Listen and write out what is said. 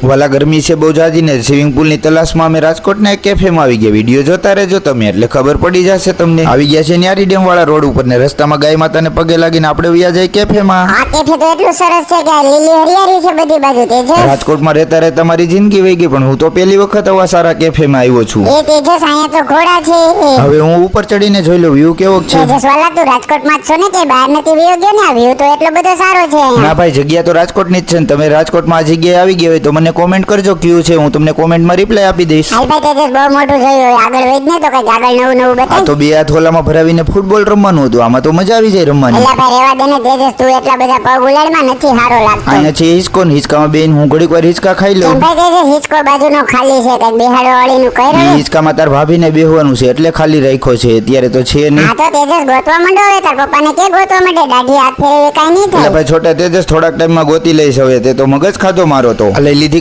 વાલા ગરમી છે બહુ જાજી ને સ્વિમિંગ પુલ ની તલાશમાં અમે રાજકોટના એક કેફેમાં આવી ગયા. વિડીયો જોતા રહેજો તમે એટલે ખબર પડી જશે તમને. આવી ગયા છે ન્યારી ડેમ વાળા રોડ ઉપર ને રસ્તામાં ગાય માતાને પગે લાગીને આપણે વ્યા જાય કેફેમાં. આ કેફે તો એટલું સરસ છે કે લીલી હરિયાળી છે બધી બાજુ. તેજસ, રાજકોટમાં રહેતા રહેતા મારી જિંદગી વહી ગઈ પણ હું તો પહેલી વખત આવા સારા કેફેમાં આવ્યો છું. એ તેજસ, અહીંયા તો ઘોડા છે. હવે હું ઉપર ચડીને જોઈ લઉં વ્યૂ કેવો છે. તેજસ વાલા, તું રાજકોટમાં જ છો ને કે બહાર નથી વયો ગયો ને? આ વ્યૂ તો એટલો બધો સારો છે અહીંયા. ના ભાઈ, જગ્યા તો રાજકોટની જ છે ને તમે રાજકોટમાં આ જગ્યાએ આવી ગયા હોય તો મને કોમેન્ટ કરજો ક્યુ છે, હું તમને કોમેન્ટમાં રિપ્લાય આપી દઈશ. હાલ ભાઈ તેજસ, બહુ મોટું જોયું. આગળ વધ ને તો કઈક આગળ નવું નવું આ બતાય. તો બે હાથ હોલામાં ભરાવીને ફૂટબોલ રમવાનું હતું, આમાં તો મજા આવી જાય રમવાની. એલા ભાઈ રેવા દે ને તેજસ, તું એટલા બધા પગ ઉલાડમાં નથી સારો લાગતો. અહીંયા છે હિંચકો ને હિંચકામાં બેન હું ઘડીક વાર હિંચકા ખાઈ લઉં. કેમ ભાઈ તેજસ, હિંચકો બાજુનો ખાલી છે, કઈક બેહાડો વાળીનું કર્યું. હિંચકામાં તાર ભાભીને બેહવાનું છે એટલે ખાલી રાખ્યો છે, અત્યારે તો છે નહીં. હા તો તેજસ ગોતવા માંડો. હવે તાર પપ્પાને કે ગોતવા માંડે, દાઢી હાથ ફેરવે કાઈ નહીં એટલે થાય. ભાઈ છોટા તેજસ થોડાક ટાઈમમાં ગોતી લઈશ. હવે તે તો મગજ ખાધો મારો તો. આ લઈ લીધી